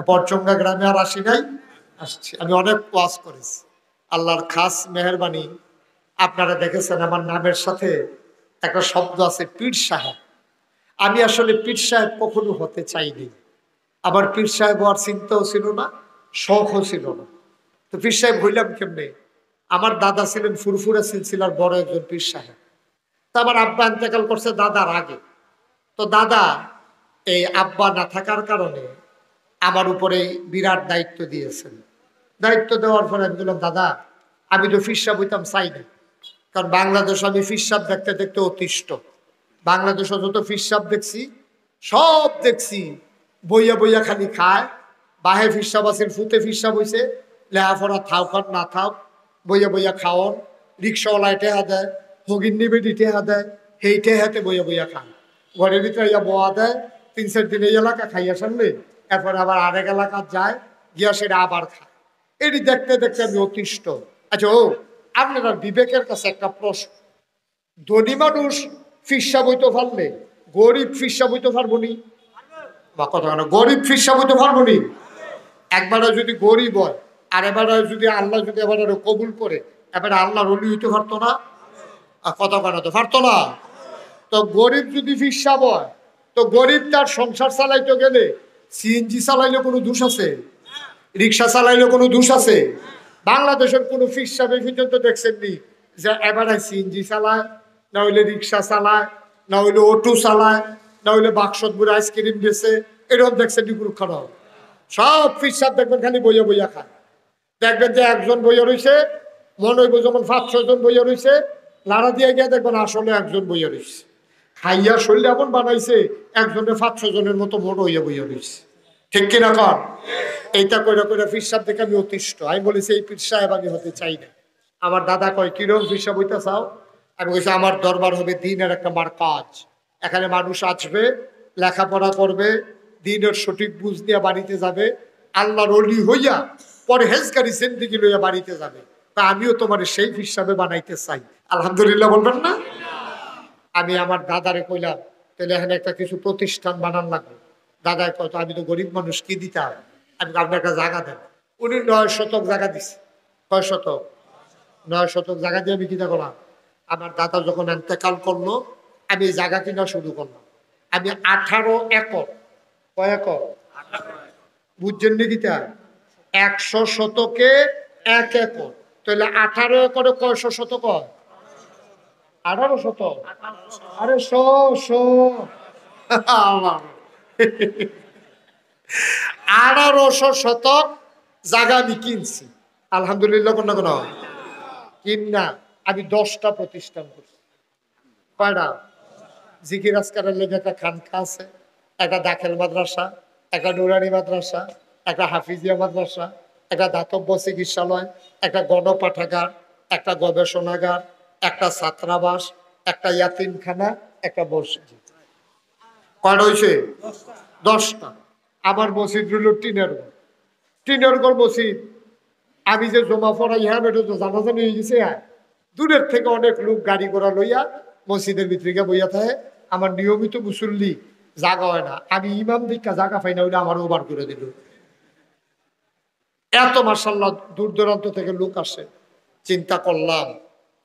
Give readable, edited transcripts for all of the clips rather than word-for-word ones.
পরচঙ্গা গ্রামে আর আসি নাই, আসছি। আমি অনেক ওয়াজ করেছি। আল্লাহর খাস মেহেরবানি, আপনারা দেখেছেন আমার নামের সাথে একটা শব্দ আছে পীর সাহেব। আমি আসলে পীর সাহেব কখনো হতে চাইনি। আমার পীর সাহেব হওয়ার চিন্তাও ছিল না, শখও ছিল না। তো পীর সাহেব হইলাম কেমনে? আমার দাদা ছিলেন ফুরফুরা সিলসিলার বড় একজন পীর সাহেব। তো আমার আব্বা ইন্তেকাল করছে দাদার আগে। তো দাদা এই আব্বা না থাকার কারণে আমার উপরে বিরাট দায়িত্ব দিয়েছেন। দায়িত্ব দেওয়ার পরে আমি বললাম, দাদা আমি তো ফিরসাব হইতাম চাই না, কারণ বাংলাদেশ আমি ফিরসাব দেখতে দেখতে অতিষ্ঠ। বাংলাদেশে যত ফিরসাব দেখছি সব দেখছি বইয়া বইয়া খালি খায়। বাহে ফিরসাব আছে, ফুতে ফিরসাব হয়েছে, লেহাফড়া থাও খান না থাও, বইয়া বইয়া খাওয়ন, রিক্সাওয়ালায় টেহা দেয়, হগির নিবেদি টেহা দেয়, সেই টেহাতে বইয়া বইয়া খান। ঘরের ভিতরে ইয়া বোয়া দেয়, 3-4 দিন এই এলাকা খাইয়া সামনে, এরপরে আবার আরেক এলাকা যায়, গিয়া সেটা আবার খায়। এটি দেখতে দেখতে আমি অতিষ্ঠ। আচ্ছা আপনার বিবেকের কাছে একটা প্রশ্ন, ধনী মানুষ ফিরসাব হইতে পারলে গরিব ফিরসাব হইতে পারবো নি? বা কথা না, গরিব ফিরসাব হইতে পারবো নি? একবারে যদি গরিব হয় আর এবারে যদি আল্লাহ যদি এবারে কবুল করে, এবারে আল্লাহর ওলি হইতে পারতো না? কথা বানাতে পারতো না? তো গরিব যদি ফিরসাব হয়, তো গরিব তার সংসার চালাইতে গেলে সিএনজি চালাইলে কোনো দোষ আছে? রিক্সা চালাইলে কোনো দোষ আছে? বাংলাদেশের কোনো ফিরসাব এই পর্যন্ত দেখছেননি যে এবারে সিএনজি চালায়, না হইলে রিক্সা চালায়, না হইলে অটো চালায়, না হইলে বাক্সত বুড়ে আইসক্রিম বেছে? এরকম দেখছেন নি? গুরু খারাপ সব ফিরসাব দেখবেন খালি বইয়া বইয়া খায়। দেখবেন যে একজন বইয়া রয়েছে, মনে হইব যেমন 5-6 জন বইয়া রয়েছে, লাড়া দিয়ে গিয়ে দেখবেন আসলে একজন বইয়া রয়েছে। খাইয়া শরীর এমন বানাইছে একজনের 5-6 জনের মতো মনে হইয়া বইয়া রয়েছে। ঠিক কিনা কর? এইটা কইরা কইরা পীর সাহেব দেখে আমি অতিষ্ঠ। আমি বলেছি এই পীর সাহেব আমি হতে চাই না। আমার দাদা কয়, কিরকম পীর সাহেব হইতে চাও? আমি বলছি আমার দরবার হবে দিনের একটা কাজ। এখানে মানুষ আসবে, লেখাপড়া করবে, দিনের সঠিক বুঝ দিয়ে বাড়িতে যাবে, আল্লাহর ওলি হইয়া পরহেজগারি জিন্দেগি লইয়া বাড়িতে যাবে। তা আমিও তোমার সেই পীর সাহেব বানাইতে চাই। আলহামদুলিল্লাহ বলবেন না? আমি আমার দাদারে কইলাম, তাহলে এখানে একটা কিছু প্রতিষ্ঠান বানান লাগবে। দাদায় কত, আমি তো গরিব মানুষ, কি দিতে হবে? আমি আপনার একটা জায়গা দেন। উনি 9 শতক জায়গা দিছে। কয় শতক? 9 শতক জায়গা দিয়ে আমি কিনা করলাম, আমার দাদা যখন এন্তেকাল করলো আমি জায়গা কিনা শুরু করলাম। আমি 18 একর, কয় একর বুঝছেন নাকি? তা 100 শতকে 1 একর, তাহলে 18 একরে কয়শো শতক হয়? 18 শতক। আরে 1800 শতক জায়গা আমি কিনছি। আলহামদুলিল্লাহ। কোন কোন কিনা আমি 10টা প্রতিষ্ঠান করছি। কয়টা? জিকির আজকারের লেগে একটা খানকা আছে, একটা দাখিল মাদ্রাসা, একটা নুরানি মাদ্রাসা, একটা হাফিজিয়া মাদ্রাসা, একটা দাতব্য চিকিৎসালয়, একটা গণপাঠাগার, একটা গবেষণাগার, একটা ছাত্রাবাস, একটা ইয়াতিমখানা, একটা মসজিদ। কয়টা হয়েছে? 10টা। আমার মসজিদ রইল টিনের ঘর। টিনের ঘর মসজিদ। আমি যে জমা পড়াই, হ্যাঁ এটা তো জানাজানি হয়ে গেছে। দূরের থেকে অনেক লোক গাড়ি ঘোড়া লইয়া মসজিদের ভিতরে বইয়া থাকে। আমার নিয়মিত মুসল্লি জাগা হয় না, আমি ইমাম দীক্ষা জাগা পাই না, ওইটা আমার ওভার করে দিল। এত মার্শাল্লাহ দূর দূরান্ত থেকে লোক আসে। চিন্তা করলাম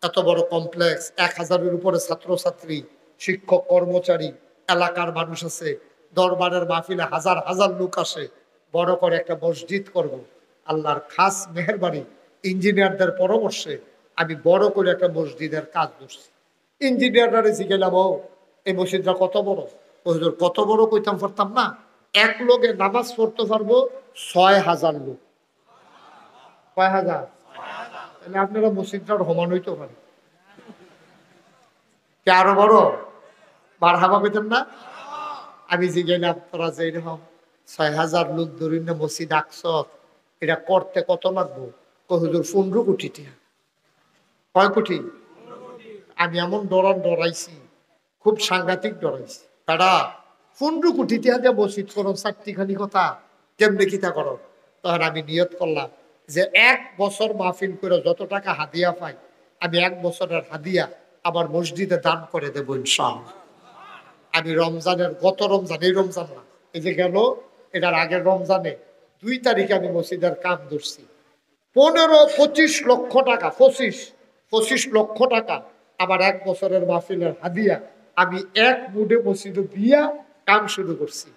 এত বড় কমপ্লেক্স, 1000-এর উপরে ছাত্রছাত্রী, শিক্ষক, কর্মচারী, এলাকার মানুষ আছে, দরবারের মাহফিলে হাজার হাজার লোক আসে, বড় করে একটা মসজিদ করব। আল্লাহর খাস মেহেরবানি, ইঞ্জিনিয়ারদের পরামর্শে আমি বড় করে একটা মসজিদের কাজ করছি। ইঞ্জিনিয়াররা জিগেলাম, ও এই মসজিদটা কত বড়? হুজুর কত বড় কইতাম পারতাম না, এক লোকে নামাজ পড়তে পারবো 6000 লোক। কয় হাজার? তাহলে আপনারা মসজিদটার সমান হইতে পারে কে আরো বড়? মারহাবা কইতেন না? আমি জিগেলাম, তোরা যে এরকম 6000 লোক ধরি না মসজিদ আঁকছ, এটা করতে কত লাগবো? হুজুর 15 কোটি টাকা। কয় কোটি? আমি এমন ডরাইছি, খুব সাংঘাতিক ডরাইছি। তারা 15 কোটি টাকা দিয়ে মসজিদ করো, 4টি কথা কেমনে কিতা করো? তখন আমি নিয়ত করলাম যে 1 বছর মাহফিল করে যত টাকা হাদিয়া পাই, আমি 1 বছরের হাদিয়া আমার মসজিদে দান করে দেবো ইনশাআল্লাহ। আমি রমজানের, গত রমজান, এই রমজান না, এই যে গেল এটার আগের রমজানে 2 তারিখে আমি মসজিদের কাম ধরছি। 15-25 লক্ষ টাকা, 25 লক্ষ টাকা আমার 1 বছরের মাহফিলের হাদিয়া আমি এক মুডে মসজিদে দিয়া কাম শুরু করছি।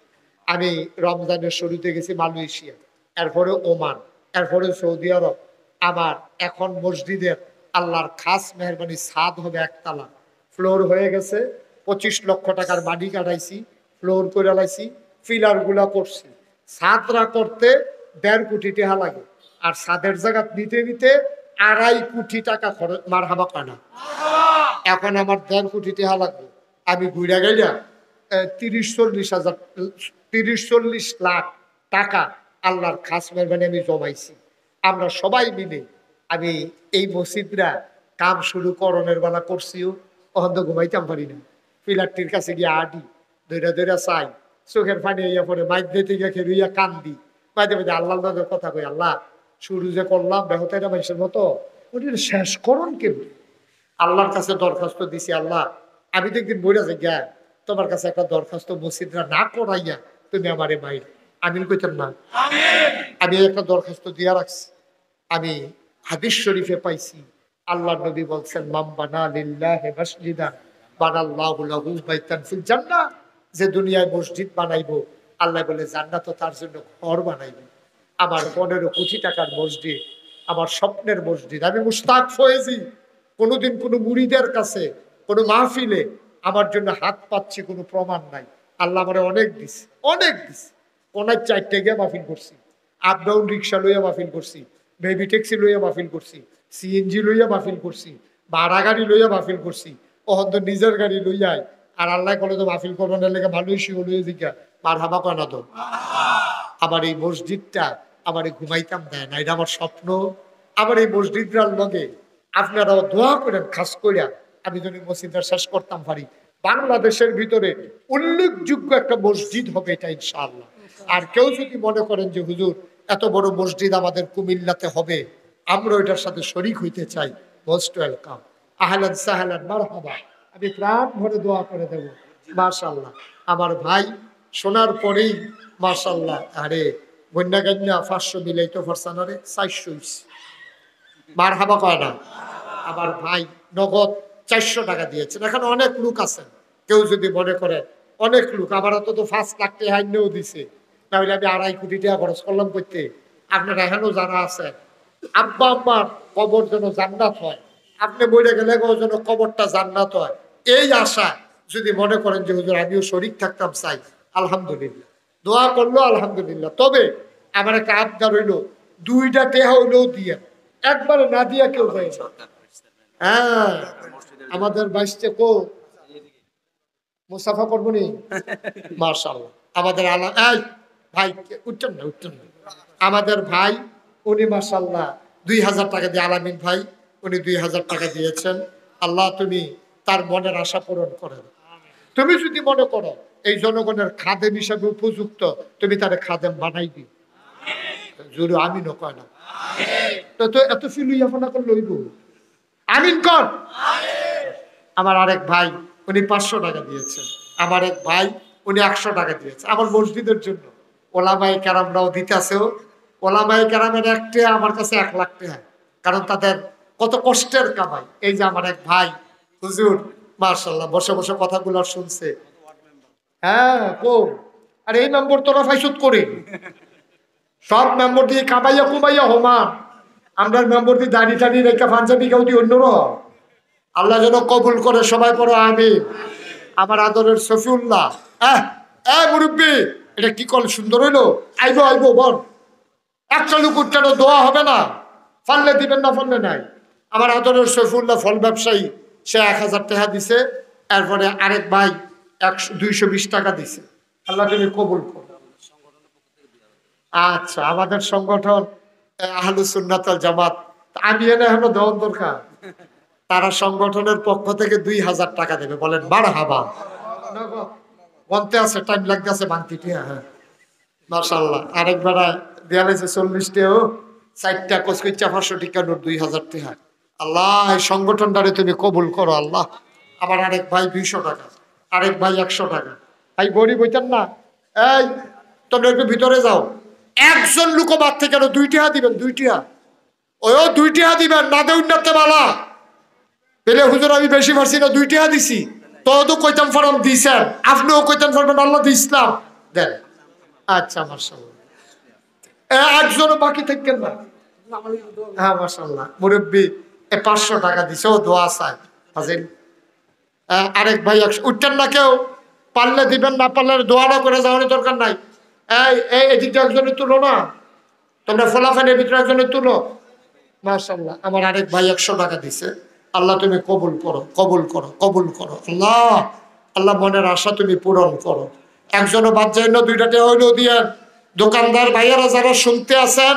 আমি রমজানের শুরুতে গেছি মালয়েশিয়া, এরপরে ওমান, এরপরে সৌদি আরব। আমার এখন মসজিদের আল্লাহর খাস মেহরবানি ছাদ হবে একতলা, ফ্লোর হয়ে গেছে। 25 লক্ষ টাকার বাড়ি কাটাইছি, ফ্লোর করে লাইছি, ফিলার গুলা করছি। ছাদরা করতে 1.5 কোটি টাকা লাগে, আর ছাদের জায়গা নিতে নিতে 2.5 কোটি টাকা খরচ। মার হাবা কানা এখন আমার 1.5 কোটি টাকা লাগবে। আমি ঘুরে গেলাম 30-40 লাখ টাকা আল্লাহর খাস মেহরবানি আমি জমাইছি। আমরা সবাই মিলে আমি এই মসজিদরা কাম শুরু করণের বেলা করছিও, অহন্ত ঘুমাইতাম পারি না। পিলারটির কাছে গিয়ে আডি দৈরা দৈরা চাই, চোখের পানি হইয়া পরে মাইক দিতে গিয়ে খেলুইয়া কান্দি, মাঝে মাঝে আল্লাহ কথা কই, আল্লাহ শুরু যে করলাম বেহতেরা মানুষের মতো, ওটা শেষ করণ কেমনি? আল্লাহর কাছে দরখাস্ত দিছি, আল্লাহ আমি তো একদিন বইরা যাই গা, তোমার কাছে একটা দরখাস্ত মসজিদরা না করাইয়া তুমি আমারে মাইর। আমিন কইতেন না? আমি একটা দরখাস্ত দিয়া রাখছি। আমি হাদিস শরীফে পাইছি, আল্লাহ নবী বলছেন, মান বানা লিল্লাহি মাসজিদান বানাল্লাহু লাহু বাইতান ফিল জান্নাহ। যে দুনিয়ায় মসজিদ বানাইবো, আল্লাহ বলে জান্নাতও তার জন্য ঘর বানাইবে। আমার 15 কোটি টাকার মসজিদ, আমার স্বপ্নের মসজিদ। আমি মুশতাক ফয়েজি কোনোদিন কোনো মুরিদের কাছে কোনো মাহফিলে আমার জন্য হাত পাচ্ছি কোনো প্রমাণ নাই। আল্লাহ আমার অনেক দিছে, অনেক দিছে। কোনায় 4টে গিয়ে মাহফিল করছি, আপ ডাউন রিক্সা লইয়া মাহফিল করছি, বেবি ট্যাক্সি লইয়া মাহফিল করছি, সিএনজি লইয়া মাহফিল করছি, ভাড়া গাড়ি লইয়া মাহফিল করছি, অহন্ত নিজের গাড়ি লইয়াই। আর আল্লাহ কলে তো মাহফিল করবার লেগে ভালোই শিও লইয়া জিজ্ঞা মার হাবা কনা তো। আমার এই মসজিদটা আমার ঘুমাইতাম দেয় না, এটা আমার স্বপ্ন। আমার এই মসজিদটার লগে আপনারাও দোয়া করেন, খাস করিয়া আমি যদি মসজিদটা শেষ করতাম পারি। বাংলাদেশের ভিতরে উল্লেখযোগ্য একটা মসজিদ হবে এটা ইনশাআল্লাহ। আর কেউ যদি মনে করেন যে হুজুর এত বড় মসজিদ আমাদের কুমিল্লাতে হবে, আমরা এটার সাথে শরিক হইতে চাই, মোস্ট ওয়েলকাম, আহলান সাহলান মারহাবা। আমি প্রাণ ভরে দোয়া করে দেব। মাশাআল্লাহ আমার ভাই শোনার পরেই মাশাআল্লাহ, আরে বন্যা গান্যা 500 মিলাইতো ফারসানারে 400 মারহাবা কয় না। আমার ভাই নগদ 400 টাকা দিয়েছেন। এখানে অনেক লোক আছেন, কেউ যদি মনে করে, অনেক লোক আমার তো 5 লাখ টাকা হাইনেও দিছে, তাহলে আমি 2.5 কোটি টাকা খরচ করলাম করতে। আপনারা এখানেও যারা আছেন, আব্বা আম্মার কবর যেন জান্নাত হয়, আপনি বলে গেলে যেন কবরটা জান্নাত হয়, এই আশা যদি মনে করেন যে হুজুর আমিও শরীক থাকতাম চাই, আলহামদুলিল্লাহ, দোয়া করলো আলহামদুলিল্লাহ। তবে আমার একটা আবদার হইলো, 2টা টেহা হইলেও দিয়ে, একবারে না দিয়া কেউ যায় না। হ্যাঁ আমাদের বাইশে কো মুসাফা করবো নি মাশাআল্লাহ। আমাদের এই ভাই উঠছেন না, উঠছেন না, আমাদের ভাই উনি মাশাআল্লাহ 2000 টাকা দিয়ে, আলামিন ভাই উনি 2000 টাকা দিয়েছেন। আল্লাহ তুমি তার মনের আশা পূরণ করেন। তুমি যদি মনে করো এই জনগণের খাদেম হিসাবে উপযুক্ত, তুমি তারে খাদেম বানাই দিও। জোরে আমিন কয় না তো এত ফিলুইয়া ফোনা করলে হইব? আমিন কর। আমার আরেক ভাই উনি 500 টাকা দিয়েছেন, আমার এক ভাই উনি 100 টাকা দিয়েছে আমার মসজিদের জন্য। ওলামায়ে কেরামরাও দিতেছেও। ওলামায়ে কেরামের একটা আমার কাছে 1 লাখ টাকা, কারণ তাদের কত কষ্টের কামাই। এই যে আমার এক ভাই হুজুর মাশাআল্লাহ বসে বসে কথাগুলো শুনছে। হ্যাঁ কো আর এই নম্বর তোরা ফাইসুত করে সব মেম্বর দিয়ে কামাইয়া কুমাইয়া হোমা, আমরা মেম্বর দিয়ে দাড়ি টাড়ি রেখা পাঞ্জাবি কেউ দিয়ে অন্যর আল্লাহ যেন কবুল করে। সবাই পড়ো আমিন। আমার আদরের সফিউল্লাহ, মুরব্বী এটা কি কল সুন্দর হইলো, আইবো আইবো বল, একটা লোক উঠটানো দোয়া হবে না, ফললে দিবেন না ফললে নাই। আমার আদরের সফিউল্লাহ ফল ব্যবসায়ী, সে 1000 টাকা দিছে। এরপরে আরেক ভাই 220 টাকা দিছে। আল্লাহ তুমি কবুল করো। আচ্ছা আমাদের সংগঠন আহলুস সুন্নাত ওয়াল জামাত, আমি এনে এখনো দেওয়ার দরকার, তারা সংগঠনের পক্ষ থেকে 2000 টাকা দেবে। বলেন মারহাবা। বলতে আছে টাইম লাগতেছে বান্তিটি। হ্যাঁ মাশাআল্লাহ আরেকবার দেয়ালেছে 40 টাকা, 4টা কচকুচ্চা 500 টাকা নোট 2000 টাকা। আল্লাহ এই সংগঠনটারে তুমি কবুল করো আল্লাহ। আমার আরেক ভাই 200 টাকা, আরেক ভাই 100 টাকা। ভাই গরিব হইতেন না, এই তোমরা একটু ভিতরে যাও। একজন লোক বাদ থেকে কেন 2 টাকা দিবেন, 2 টাকা, ওই 2 টাকা দিবেন, না দেউন নাতে বালা পেলে হুজুর আমি বেশি পারছি না, 2 টাকা দিছি। তো কইতাম ফরম দিছেন, আপনিও কইতাম ফরমান আল্লাহ দি ইসলাম দেন। আচ্ছা মাশাআল্লাহ, একজনও বাকি থাকেন না। হ্যাঁ মাশাআল্লাহ, মুরব্বী 500 টাকা দিছে, ও দোয়া চাই হাজির। আরেক ভাই উঠতেন না, কেউ পারলে দিবেন, না পারলে দোয়া না করে যাওয়ার দরকার নাই। এই এদিকটা একজনের তুলো না, তোমরা ফলাফানের ভিতরে একজনের তুলো। মাশাআল্লাহ, আমার আরেক ভাই 100 টাকা দিছে। আল্লাহ তুমি কবুল করো, কবুল করো, কবুল করো। আল্লাহ, আল্লাহ মনের আশা তুমি পূরণ করো। একজনও বাদ যায় না, 2টা টাকা হইলেও দিয়েন। দোকানদার ভাইয়ারা যারা শুনতে আছেন,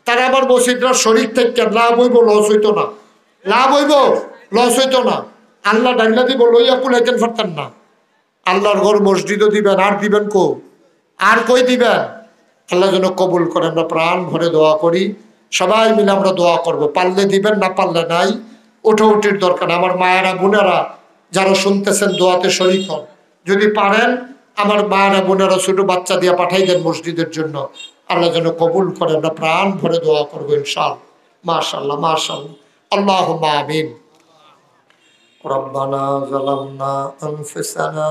তারা আবার মসজিদরা শরীর থেকে লাভ হইব, লস হইতো না, লাভ হইব, লস হইতো না। আল্লাহ ডাইলা দিব, লইয়া কুলাইতেন পারতেন না। আল্লাহর ঘর মসজিদও দিবেন, আর দিবেন কো, আর কই দিবেন। আল্লাহ যেন কবুল করে। আমরা প্রাণ ভরে দোয়া করি, সবাই মিলে আমরা দোয়া করব। পারলে দিবেন, না পারলে নাই। উঠির দরকার। আমার মায়েরা বোনেরা যারা শুনতেছেন, দোয়াতে শরীক হন। যদি পারেন আমার মায়েরা বোনেরা ছোট বাচ্চা দিয়ে পাঠাই দেন মসজিদের জন্য। আল্লাহ যেন কবুল করে। আমরা প্রাণ ভরে দোয়া করবো ইনশাআল্লাহ। মাশাআল্লাহ, মাশাআল্লাহ, আল্লাহুম্মা আমিন। রব্বানা যালামনা আনফুসানা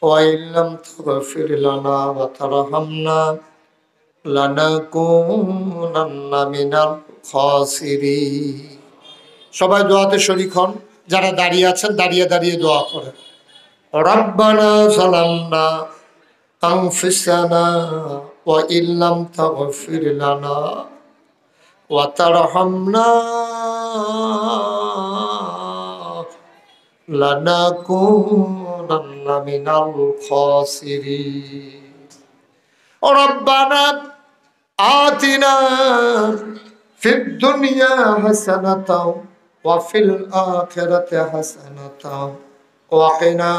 ওয়া ইল্লাম তাগফির লানা ওয়া তারহামনা লানাকুনান্না মিনাল খাসিরিন। সবাই দোয়াতে শরীক হন। যারা দাঁড়িয়ে আছেন দাঁড়িয়ে দাঁড়িয়ে দোয়া করেন। রব্বানা যালামনা আনফুসানা ওয়া ইল্লাম তাগফির লানা ওয়া তারহামনা লানাকুনান্না মিনাল খাসিরিন। রব্বানা আতিনা ফিদ দুনিয়া হাসানাতাও ওয়া ফিল আখিরাতি হাসানাতাও ওয়া কিনা